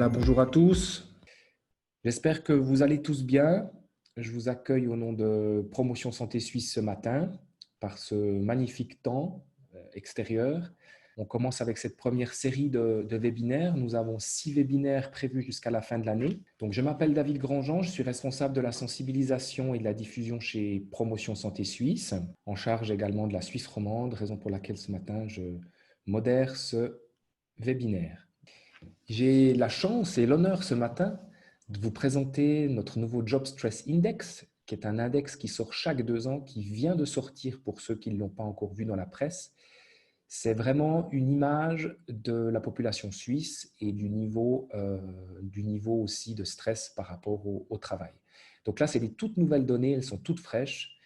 Voilà, bonjour à tous. J'espère que vous allez tous bien. Je vous accueille au nom de Promotion Santé Suisse ce matin par ce magnifique temps extérieur. On commence avec cette première série de webinaires. Nous avons 6 webinaires prévus jusqu'à la fin de l'année. Donc, je m'appelle David Grandjean, je suis responsable de la sensibilisation et de la diffusion chez Promotion Santé Suisse, en charge également de la Suisse romande, raison pour laquelle ce matin je modère ce webinaire. J'ai la chance et l'honneur ce matin de vous présenter notre nouveau Job Stress Index, qui est un index qui sort chaque 2 ans, qui vient de sortir pour ceux qui ne l'ont pas encore vu dans la presse. C'est vraiment une image de la population suisse et du niveau aussi de stress par rapport au travail. Donc là, c'est des toutes nouvelles données, elles sont toutes fraîches,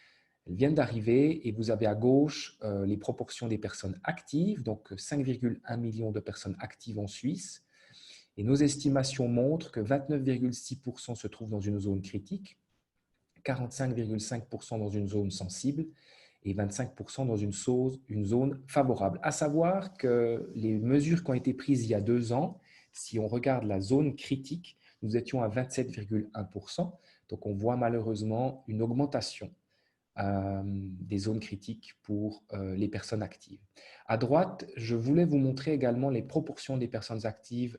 elles viennent d'arriver et vous avez à gauche les proportions des personnes actives, donc 5,1 millions de personnes actives en Suisse. Et nos estimations montrent que 29,6% se trouvent dans une zone critique, 45,5% dans une zone sensible et 25% dans une zone favorable. À savoir que les mesures qui ont été prises il y a 2 ans, si on regarde la zone critique, nous étions à 27,1%. Donc, on voit malheureusement une augmentation des zones critiques pour les personnes actives. À droite, je voulais vous montrer également les proportions des personnes actives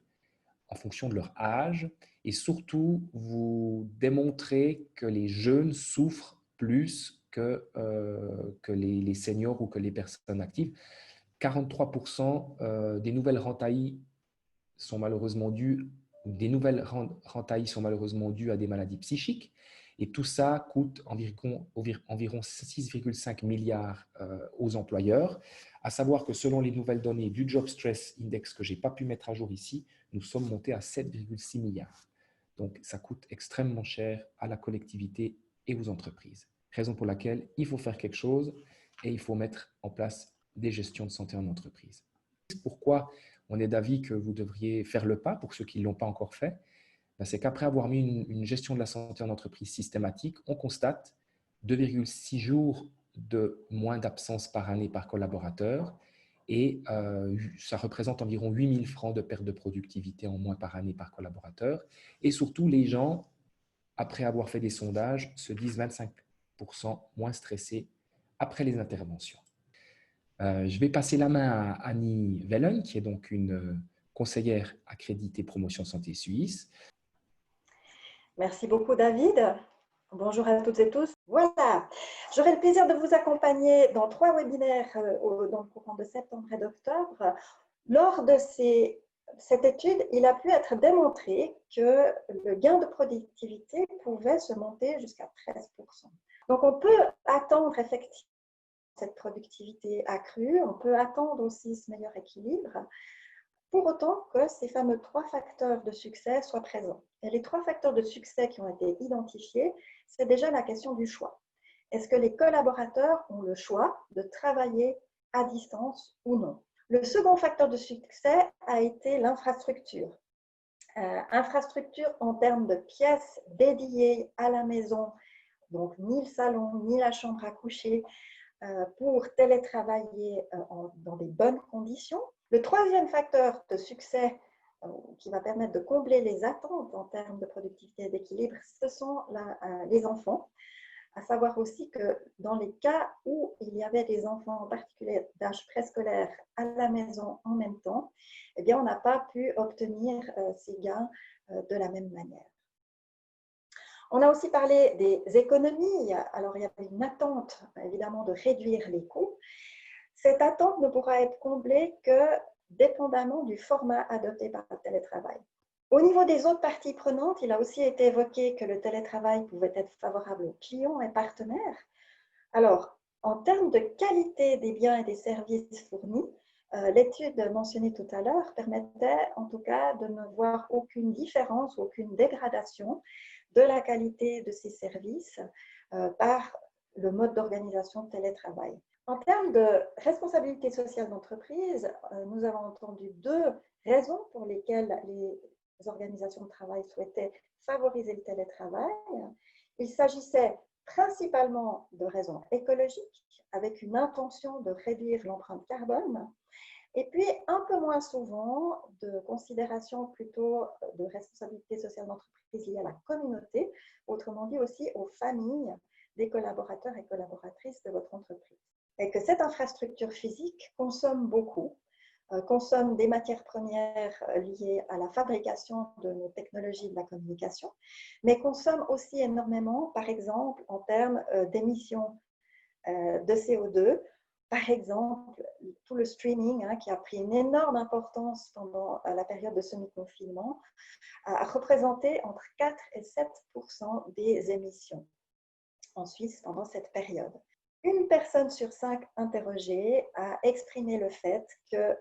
en fonction de leur âge et surtout vous démontrer que les jeunes souffrent plus que les seniors ou que les personnes actives. 43% des nouvelles rentailles sont malheureusement dues à des maladies psychiques et tout ça coûte environ 6,5 milliards aux employeurs. À savoir que selon les nouvelles données du Job Stress Index que je n'ai pas pu mettre à jour ici, nous sommes montés à 7,6 milliards. Donc, ça coûte extrêmement cher à la collectivité et aux entreprises. Raison pour laquelle il faut faire quelque chose et il faut mettre en place des gestions de santé en entreprise. Pourquoi on est d'avis que vous devriez faire le pas pour ceux qui ne l'ont pas encore fait? C'est qu'après avoir mis une gestion de la santé en entreprise systématique, on constate 2,6 jours de moins d'absence par année par collaborateur et ça représente environ 8 000 francs de perte de productivité en moins par année par collaborateur. Et surtout, les gens, après avoir fait des sondages, se disent 25% moins stressés après les interventions. Je vais passer la main à Annie Wellen, qui est donc une conseillère accréditée Promotion Santé Suisse. Merci beaucoup, David. Bonjour à toutes et tous. Voilà, j'aurai le plaisir de vous accompagner dans 3 webinaires dans le courant de septembre et d'octobre. Lors de cette étude, il a pu être démontré que le gain de productivité pouvait se monter jusqu'à 13%. Donc, on peut attendre effectivement cette productivité accrue, on peut attendre aussi ce meilleur équilibre, pour autant que ces fameux 3 facteurs de succès soient présents. Et les 3 facteurs de succès qui ont été identifiés, c'est déjà la question du choix. Est-ce que les collaborateurs ont le choix de travailler à distance ou non? Le second facteur de succès a été l'infrastructure. Infrastructure en termes de pièces dédiées à la maison, donc ni le salon, ni la chambre à coucher, pour télétravailler dans des bonnes conditions. Le troisième facteur de succès qui va permettre de combler les attentes en termes de productivité et d'équilibre, ce sont les enfants. À savoir aussi que dans les cas où il y avait des enfants, en particulier d'âge préscolaire, à la maison en même temps, eh bien, on n'a pas pu obtenir ces gains de la même manière. On a aussi parlé des économies. Alors, il y avait une attente, évidemment, de réduire les coûts. Cette attente ne pourra être comblée que dépendamment du format adopté par le télétravail. Au niveau des autres parties prenantes, il a aussi été évoqué que le télétravail pouvait être favorable aux clients et partenaires. Alors, en termes de qualité des biens et des services fournis, l'étude mentionnée tout à l'heure permettait en tout cas de ne voir aucune différence, aucune dégradation de la qualité de ces services par le mode d'organisation de télétravail. En termes de responsabilité sociale d'entreprise, nous avons entendu 2 raisons pour lesquelles les organisations de travail souhaitaient favoriser le télétravail. Il s'agissait principalement de raisons écologiques, avec une intention de réduire l'empreinte carbone, Et puis, un peu moins souvent, de considération plutôt de responsabilité sociale d'entreprise liée à la communauté, autrement dit aussi aux familles des collaborateurs et collaboratrices de votre entreprise. Et que cette infrastructure physique consomme beaucoup, consomme des matières premières liées à la fabrication de nos technologies de la communication, mais consomme aussi énormément, par exemple, en termes d'émissions de CO2. Par exemple, tout le streaming qui a pris une énorme importance pendant la période de semi-confinement a représenté entre 4 et 7% des émissions en Suisse pendant cette période. Une personne sur 5 interrogées a exprimé le fait que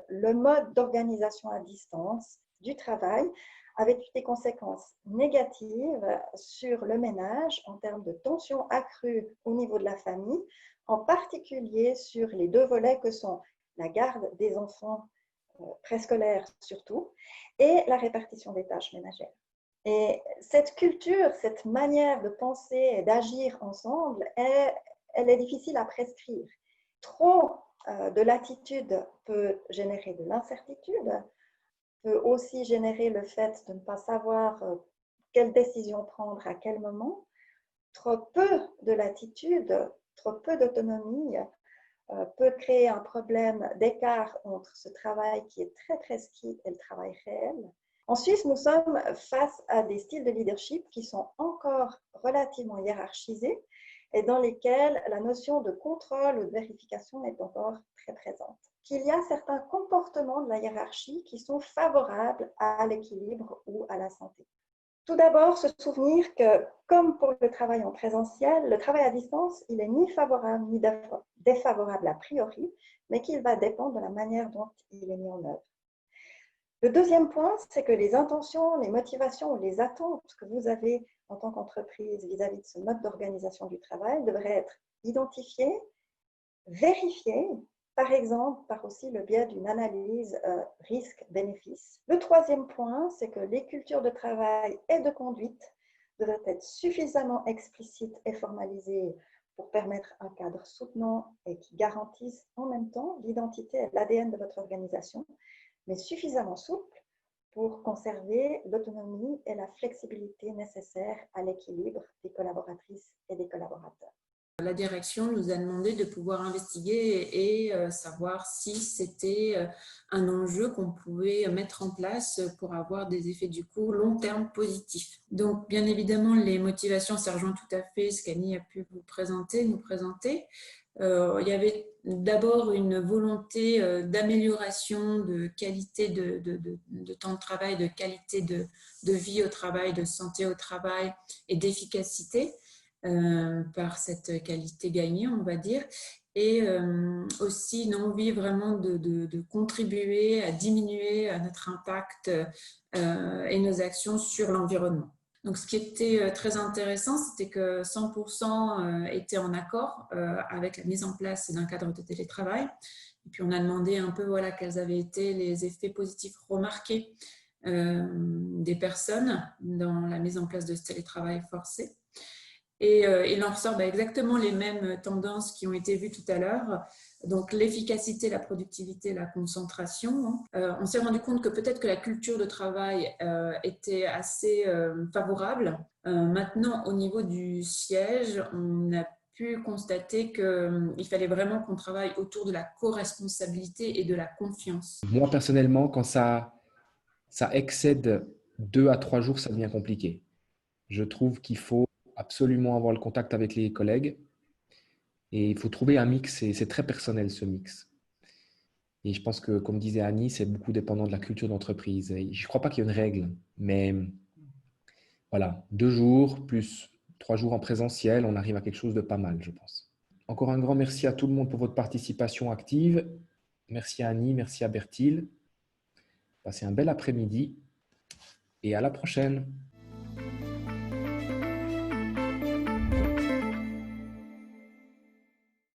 le mode d'organisation à distance du travail avait eu des conséquences négatives sur le ménage en termes de tensions accrues au niveau de la famille, en particulier sur les deux volets que sont la garde des enfants préscolaires surtout et la répartition des tâches ménagères. Et cette culture, cette manière de penser et d'agir ensemble, elle est difficile à prescrire. Trop de latitude peut générer de l'incertitude, peut aussi générer le fait de ne pas savoir quelle décision prendre à quel moment. Trop peu de latitude, trop peu d'autonomie peut créer un problème d'écart entre ce travail qui est très prescrit et le travail réel. En Suisse, nous sommes face à des styles de leadership qui sont encore relativement hiérarchisés et dans lesquels la notion de contrôle ou de vérification est encore très présente. Qu'il y a certains comportements de la hiérarchie qui sont favorables à l'équilibre ou à la santé. Tout d'abord, se souvenir que, comme pour le travail en présentiel, le travail à distance, il n'est ni favorable ni défavorable a priori, mais qu'il va dépendre de la manière dont il est mis en œuvre. Le deuxième point, c'est que les intentions, les motivations ou les attentes que vous avez en tant qu'entreprise vis-à-vis de ce mode d'organisation du travail devraient être identifiées, vérifiées, par exemple par aussi le biais d'une analyse risque-bénéfice. Le troisième point, c'est que les cultures de travail et de conduite devraient être suffisamment explicites et formalisées pour permettre un cadre soutenant et qui garantisse en même temps l'identité et l'ADN de votre organisation, mais suffisamment souple pour conserver l'autonomie et la flexibilité nécessaires à l'équilibre des collaboratrices et des collaborateurs. La direction nous a demandé de pouvoir investiguer et savoir si c'était un enjeu qu'on pouvait mettre en place pour avoir des effets du coup long terme positifs. Donc bien évidemment les motivations, ça rejoint tout à fait ce qu'Annie a pu nous présenter. Il y avait d'abord une volonté d'amélioration de qualité de temps de travail, de qualité de vie au travail, de santé au travail et d'efficacité. Par cette qualité gagnée, on va dire, et aussi une envie vraiment de contribuer à diminuer notre impact et nos actions sur l'environnement. Donc, ce qui était très intéressant, c'était que 100% étaient en accord avec la mise en place d'un cadre de télétravail. Et puis, on a demandé un peu quels avaient été les effets positifs remarqués des personnes dans la mise en place de ce télétravail forcé. Et il en ressort exactement les mêmes tendances qui ont été vues tout à l'heure. Donc l'efficacité, la productivité, la concentration. On s'est rendu compte que peut-être que la culture de travail était assez favorable. Maintenant, au niveau du siège, on a pu constater qu'il fallait vraiment qu'on travaille autour de la co-responsabilité et de la confiance. Moi, personnellement, quand ça excède 2 à 3 jours, ça devient compliqué. Je trouve qu'il faut absolument avoir le contact avec les collègues et il faut trouver un mix et c'est très personnel ce mix. Et je pense que, comme disait Annie, c'est beaucoup dépendant de la culture d'entreprise. Et je ne crois pas qu'il y ait une règle, mais voilà, 2 jours plus 3 jours en présentiel, on arrive à quelque chose de pas mal, je pense. Encore un grand merci à tout le monde pour votre participation active. Merci à Annie, merci à Bertil. Passez un bel après-midi et à la prochaine.